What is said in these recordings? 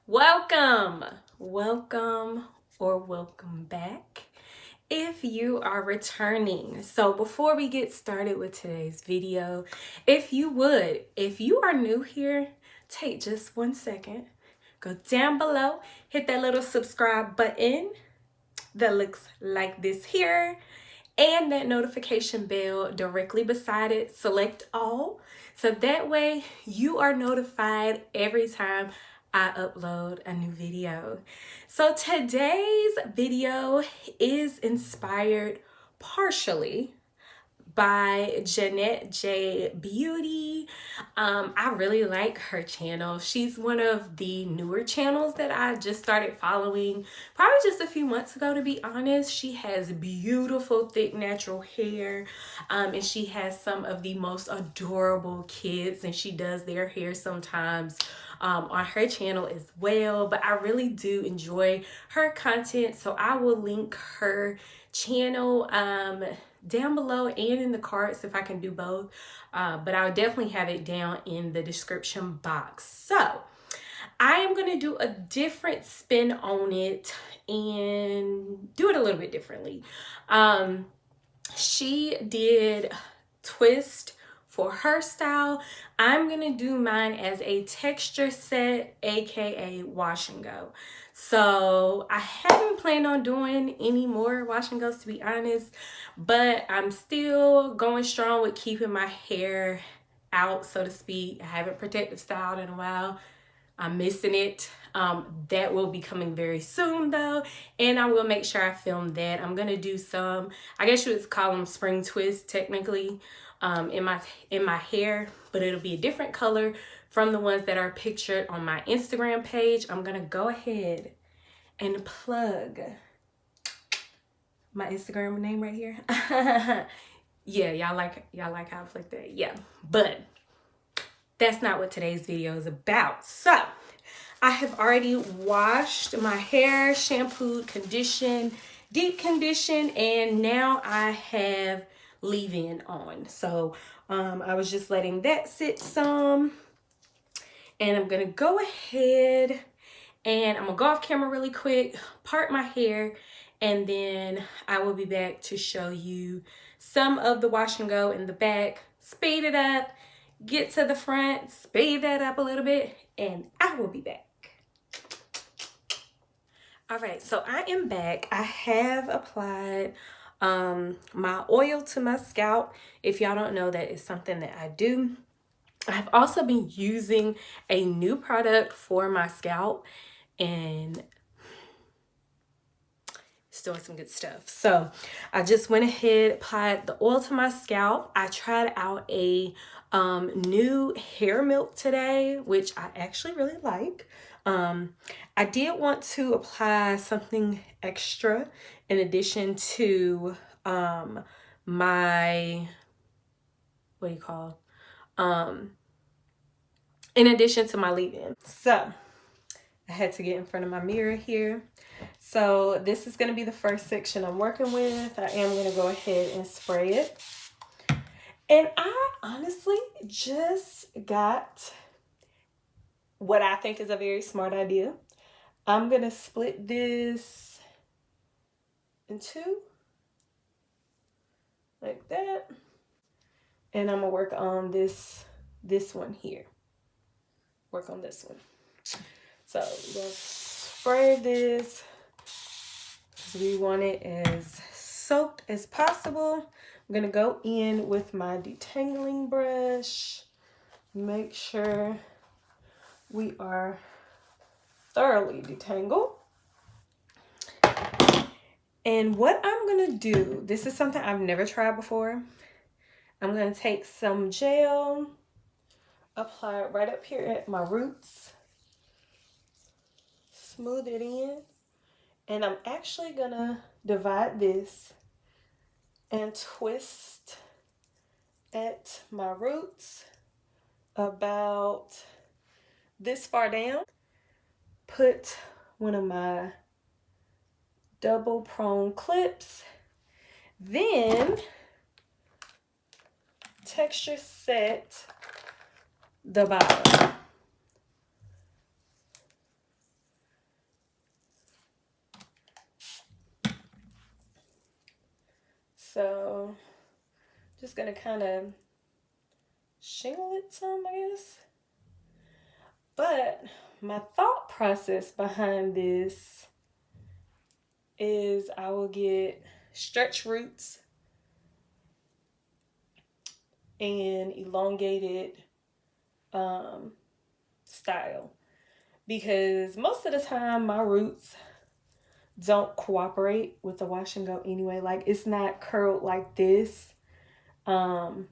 Welcome, welcome back if you are returning. So before we get started with today's video, if you are new here, take just 1 second, go down below, hit that little subscribe button that looks like this here, and that notification bell directly beside it. Select all, so that way you are notified every time I upload a new video. So today's video is inspired partially by Jeanette J Beauty. I really like her channel. She's one of the newer channels that I just started following probably just a few months ago, to be honest. She has beautiful thick natural hair, and she has some of the most adorable kids, and she does their hair sometimes on her channel as well. But I really do enjoy her content, so I will link her channel down below and in the cards if I can do both, but I'll definitely have it down in the description box. So I am going to do a different spin on it and do it a little bit differently. She did twist for her style. I'm going to do mine as a texture set, aka wash and go. So I haven't planned on doing any more wash and goes, to be honest, but I'm still going strong with keeping my hair out, so to speak. I haven't protective styled in a while. I'm missing it. That will be coming very soon though, and I will make sure I film that. I'm gonna do some, I guess you would call them spring twists technically, in my hair, but it'll be a different color from the ones that are pictured on my Instagram page. I'm gonna go ahead and plug my Instagram name right here. Yeah, y'all like how I flick that? Yeah, but that's not what today's video is about. So I have already washed my hair, shampooed, conditioned, deep conditioned, and now I have leave-in on. So I was just letting that sit some, and I'm gonna go ahead and I'm gonna go off camera really quick, part my hair, and then I will be back to show you some of the wash and go in the back, speed it up, get to the front, speed that up a little bit, and I will be back. All right, so I am back. I have applied my oil to my scalp. If y'all don't know, that is something that I do. I've also been using a new product for my scalp, and it's doing some good stuff. So I just went ahead, applied the oil to my scalp. I tried out a new hair milk today, which I actually really like. I did want to apply something extra in addition to my, what do you call, in addition to my leave-in. So I had to get in front of my mirror here. So this is going to be the first section I'm working with. I am going to go ahead and spray it. And I honestly just got what I think is a very smart idea. I'm going to split this in two, like that. And I'm going to work on this one here. Work on this one. So we're going to spray this because we want it as soaked as possible. I'm going to go in with my detangling brush. Make sure we are thoroughly detangled. And what I'm going to do, this is something I've never tried before. I'm going to take some gel, apply it right up here at my roots, smooth it in, and I'm actually going to divide this and twist at my roots about this far down. Put one of my double prong clips, then texture set the bottom. So just gonna kind of shingle it some, I guess. But my thought process behind this is I will get stretch roots and elongated style, because most of the time my roots don't cooperate with the wash and go anyway. Like, it's not curled like this from,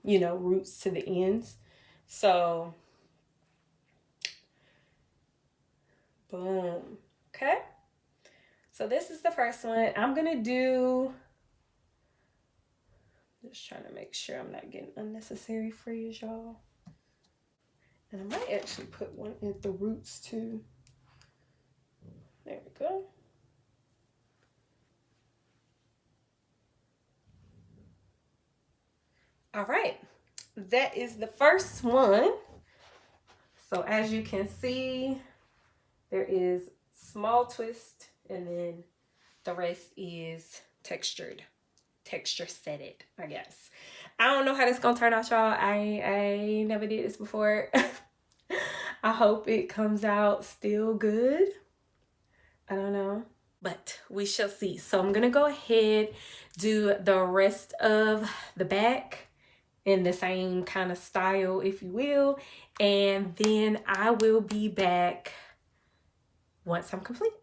you know, roots to the ends. So boom. Okay, so this is the first one. I'm gonna do, just trying to make sure I'm not getting unnecessary frizz, y'all. And I might actually put one at the roots too. There we go. All right, that is the first one. So as you can see, there is small twist, and then the rest is texture setted, I guess. I don't know how this gonna turn out, y'all. I never did this before. I hope it comes out still good. I don't know, but we shall see. So I'm gonna go ahead, do the rest of the back in the same kind of style, if you will, and then I will be back once I'm complete.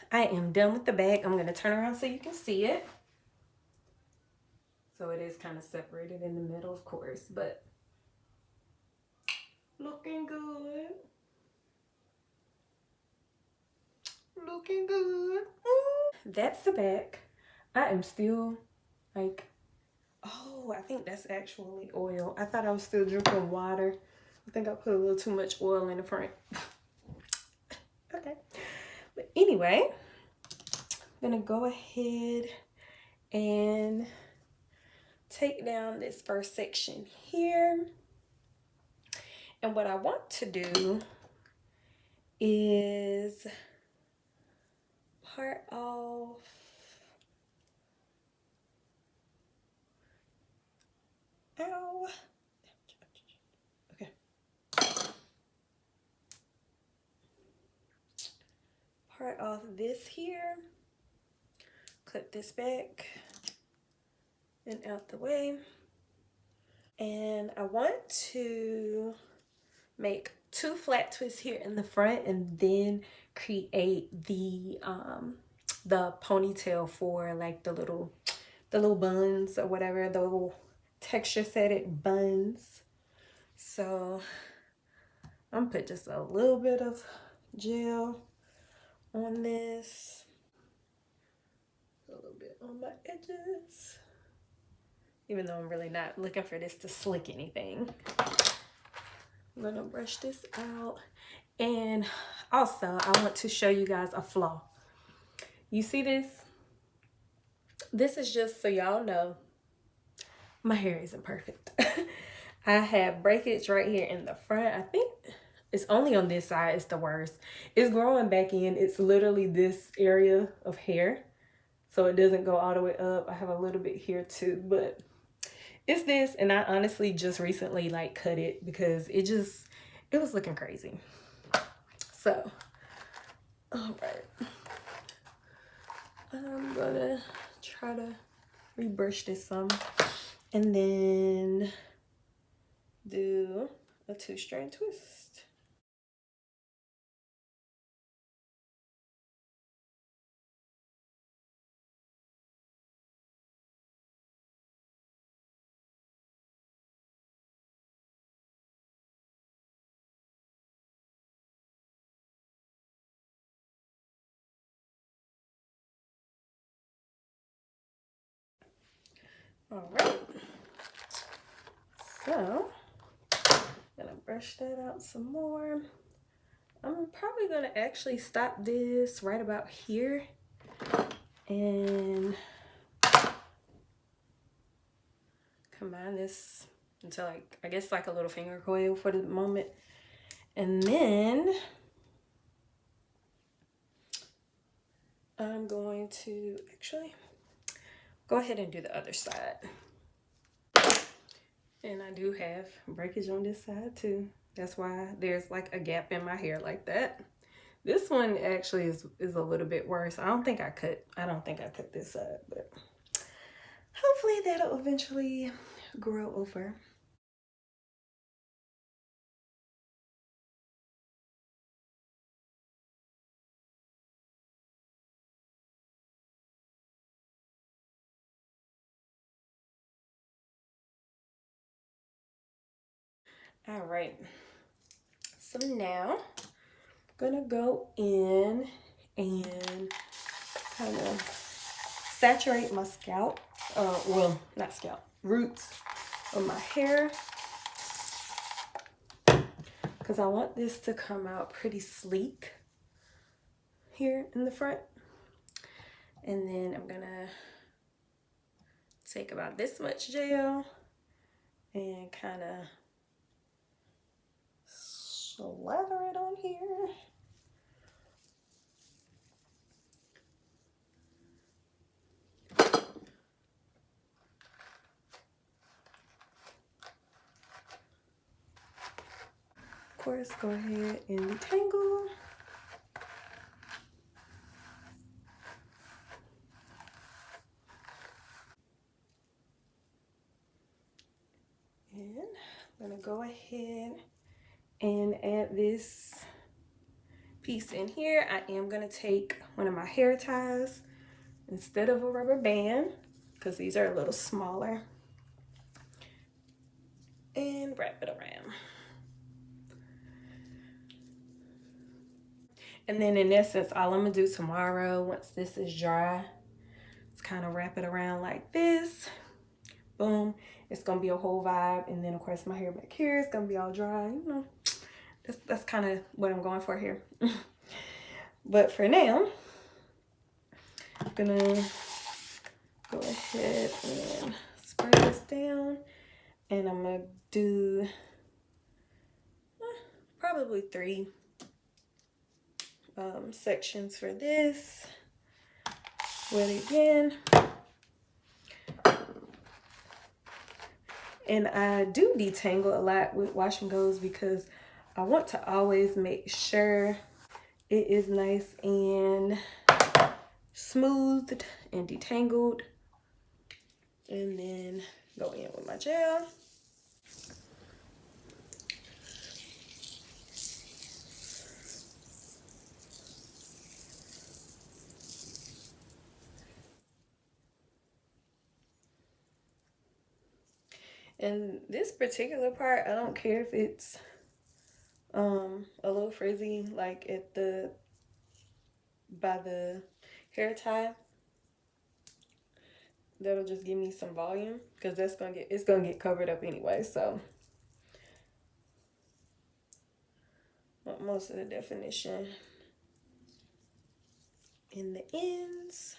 I am done with the back. I'm gonna turn around so you can see it. So it is kind of separated in the middle, of course, but looking good. Looking good. That's the back. I am still like, oh, I think that's actually oil. I thought I was still drinking water. I think I put a little too much oil in the front. Okay. But anyway, I'm gonna go ahead and take down this first section here. And what I want to do is part off ow. Okay. Part off this here. Clip this back and out the way. And I want to make 2 flat twists here in the front, and then create the ponytail for like the little buns or whatever, the little texture setted buns. So I'm gonna put just a little bit of gel on this, a little bit on my edges, even though I'm really not looking for this to slick anything. I'm gonna brush this out. And also, I want to show you guys a flaw. You see this? This is just so y'all know, my hair isn't perfect. I have breakage right here in the front. I think it's only on this side, it's the worst. It's growing back in. It's literally this area of hair, so it doesn't go all the way up. I have a little bit here too, but it's this. And I honestly just recently like cut it because it was looking crazy. So all right, I'm gonna try to rebrush this some, and then do a 2-strand twist. All right. So, gonna brush that out some more. I'm probably gonna actually stop this right about here and combine this into like, I guess like a little finger coil for the moment. And then I'm going to actually go ahead and do the other side. And I do have breakage on this side too. That's why there's like a gap in my hair like that. This one actually is a little bit worse. I don't think I cut this side, but hopefully that'll eventually grow over. All right. So now I'm gonna go in and kind of saturate my scalp. Well, not scalp, roots of my hair, because I want this to come out pretty sleek here in the front. And then I'm gonna take about this much gel and kind of slather it on here. Of course, go ahead and detangle. And I'm gonna go ahead and add this piece in here. I am gonna take one of my hair ties instead of a rubber band, because these are a little smaller, and wrap it around. And then in essence, all I'm gonna do tomorrow, once this is dry, is kind of wrap it around like this. Boom. It's gonna be a whole vibe. And then of course my hair back here is gonna be all dry. You know, that's kind of what I'm going for here. But for now, I'm gonna go ahead and spray this down. And I'm gonna do probably 3 sections for this. Wet it again. And I do detangle a lot with wash and goes because I want to always make sure it is nice and smoothed and detangled. And then go in with my gel. And this particular part, I don't care if it's a little frizzy, like at the by the hair tie. That'll just give me some volume, because that's it's gonna get covered up anyway. So want most of the definition in the ends.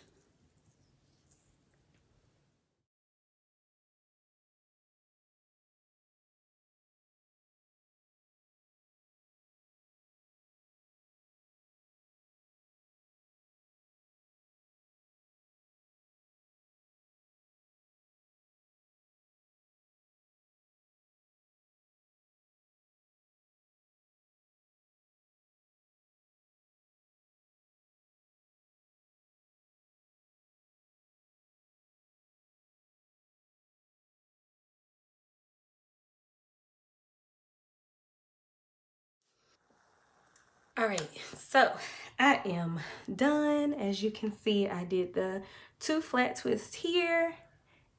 All right, so I am done. As you can see, I did the 2 flat twists here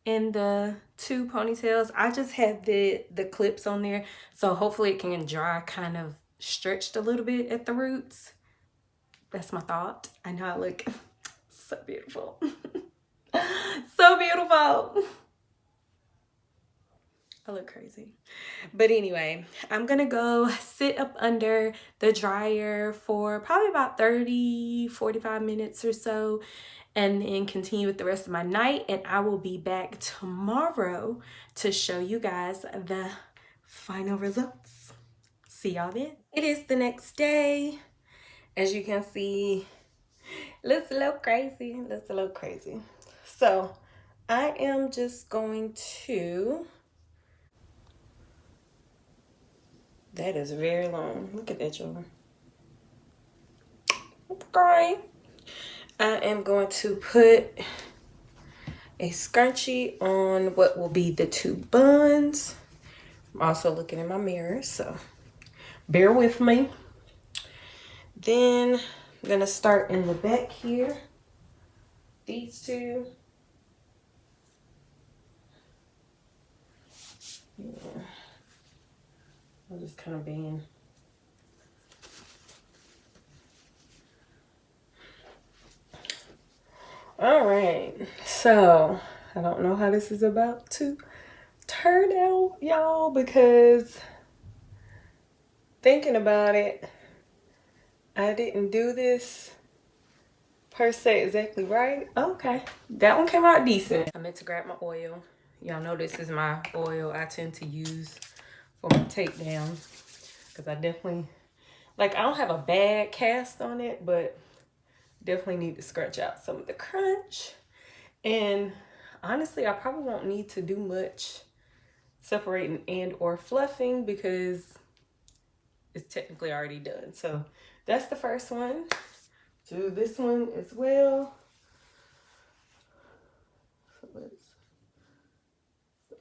and the 2 ponytails. I just have the clips on there, so hopefully it can dry kind of stretched a little bit at the roots. That's my thought. I know I look so beautiful. So beautiful. I look crazy. But anyway, I'm gonna go sit up under the dryer for probably about 30-45 minutes or so, and then continue with the rest of my night. And I will be back tomorrow to show you guys the final results. See y'all then. It is the next day. As you can see, looks a little crazy. Looks a little crazy. So I am just going to... That is very long. Look at that, y'all. Okay. I am going to put a scrunchie on what will be the 2 buns. I'm also looking in my mirror, so bear with me. Then I'm gonna start in the back here. These 2. Yeah. I'll just kind of bend. All right, so I don't know how this is about to turn out, y'all, because thinking about it, I didn't do this per se exactly right. Okay, that one came out decent. I meant to grab my oil. Y'all know this is my oil I tend to use for my takedown, because I definitely, like, I don't have a bad cast on it, but definitely need to scratch out some of the crunch. And honestly, I probably won't need to do much separating and or fluffing because it's technically already done. So that's the first one. Do this one as well. So let's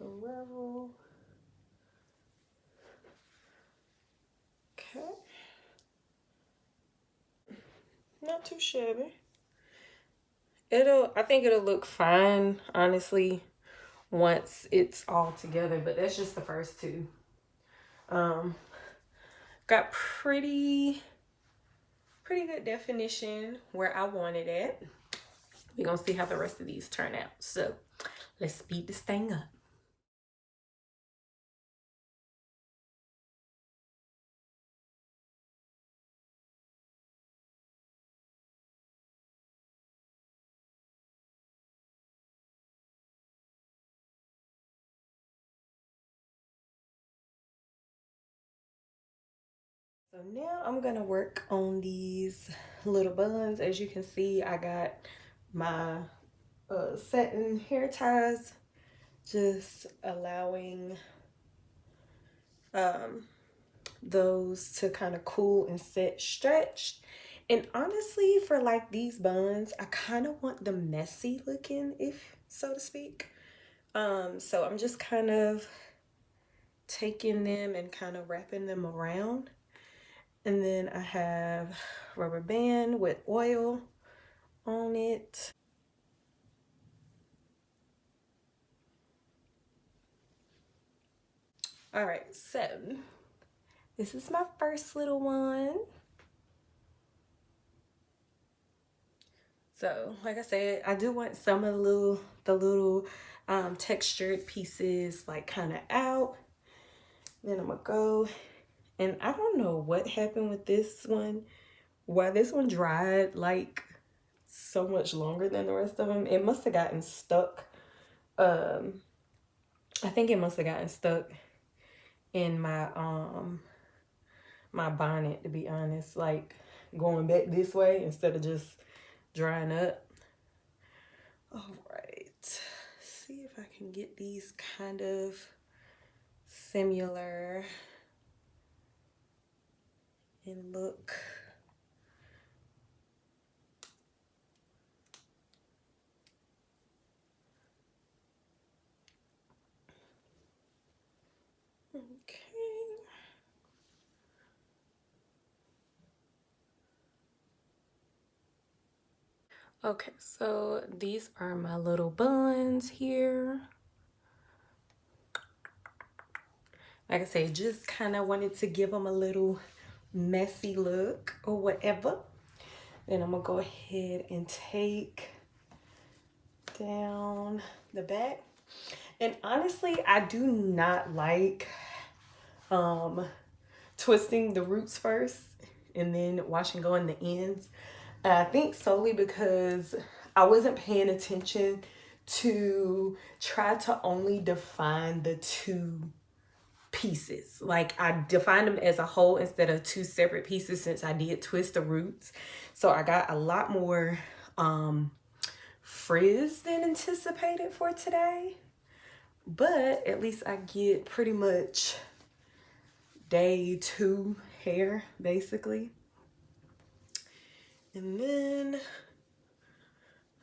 unravel. Okay. Not too shabby. I think it'll look fine, honestly, once it's all together, but that's just the first 2. Got pretty good definition where I wanted it. We're gonna see how the rest of these turn out. So let's speed this thing up. So now I'm gonna work on these little buns. As you can see, I got my satin hair ties, just allowing those to kind of cool and set stretched. And honestly, for like these buns, I kind of want them messy looking, if so to speak. So I'm just kind of taking them and kind of wrapping them around. And then I have rubber band with oil on it. All right, so this is my first little one. So like I said, I do want some of the little textured pieces like kind of out. Then I'm gonna go, and I don't know what happened with this one, why this one dried like so much longer than the rest of them. It must have gotten stuck. I think it must have gotten stuck in my my bonnet, to be honest, like going back this way instead of just drying up. All right, see if I can get these kind of similar in look. Okay. Okay, so these are my little buns here. Like I said, just kind of wanted to give them a little messy look or whatever. Then I'm gonna go ahead and take down the back. And honestly, I do not like twisting the roots first and then wash and go in the ends. I think solely because I wasn't paying attention to try to only define the two pieces. Like I defined them as a whole instead of two separate pieces since I did twist the roots. So I got a lot more frizz than anticipated for today. But at least I get pretty much day 2 hair basically. And then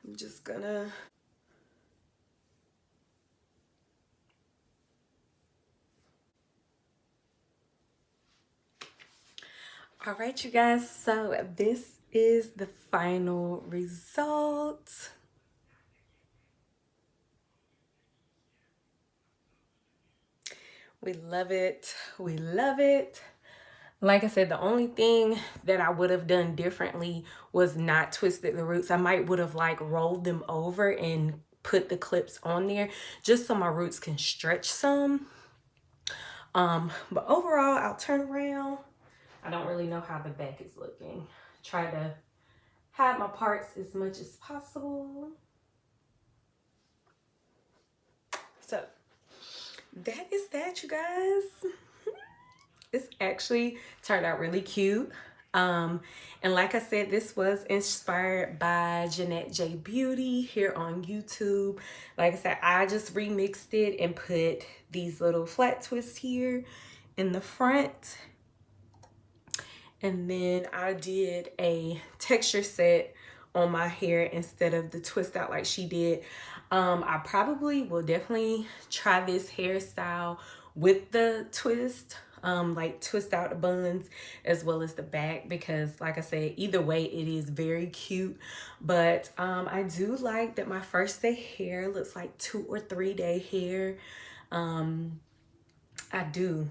I'm just gonna all right, you guys, so this is the final result. We love it. We love it. Like I said, the only thing that I would have done differently was not twisted the roots. I might would have like rolled them over and put the clips on there just so my roots can stretch some. But overall, I'll turn around. I don't really know how the back is looking. Try to hide my parts as much as possible. So that is that, you guys. It's actually turned out really cute. And like I said, this was inspired by Jeanette J Beauty here on YouTube. Like I said, I just remixed it and put these little flat twists here in the front. And then I did a texture set on my hair instead of the twist out like she did. I probably will definitely try this hairstyle with the twist, like twist out the buns as well as the back, because like I said, either way it is very cute. But I do like that my first day hair looks like 2 or 3 day hair. I do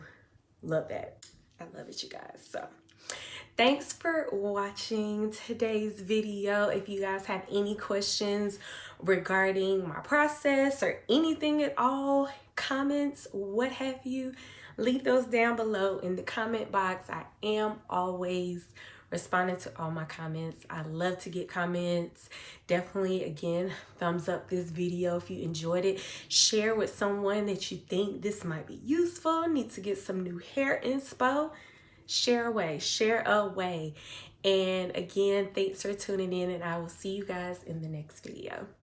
love that. I love it, you guys. So thanks for watching today's video. If you guys have any questions regarding my process or anything at all, comments, what have you, leave those down below in the comment box. I am always responding to all my comments. I love to get comments. Definitely, again, thumbs up this video if you enjoyed it. Share with someone that you think this might be useful, need to get some new hair inspo. Share away. And again, thanks for tuning in, and I will see you guys in the next video.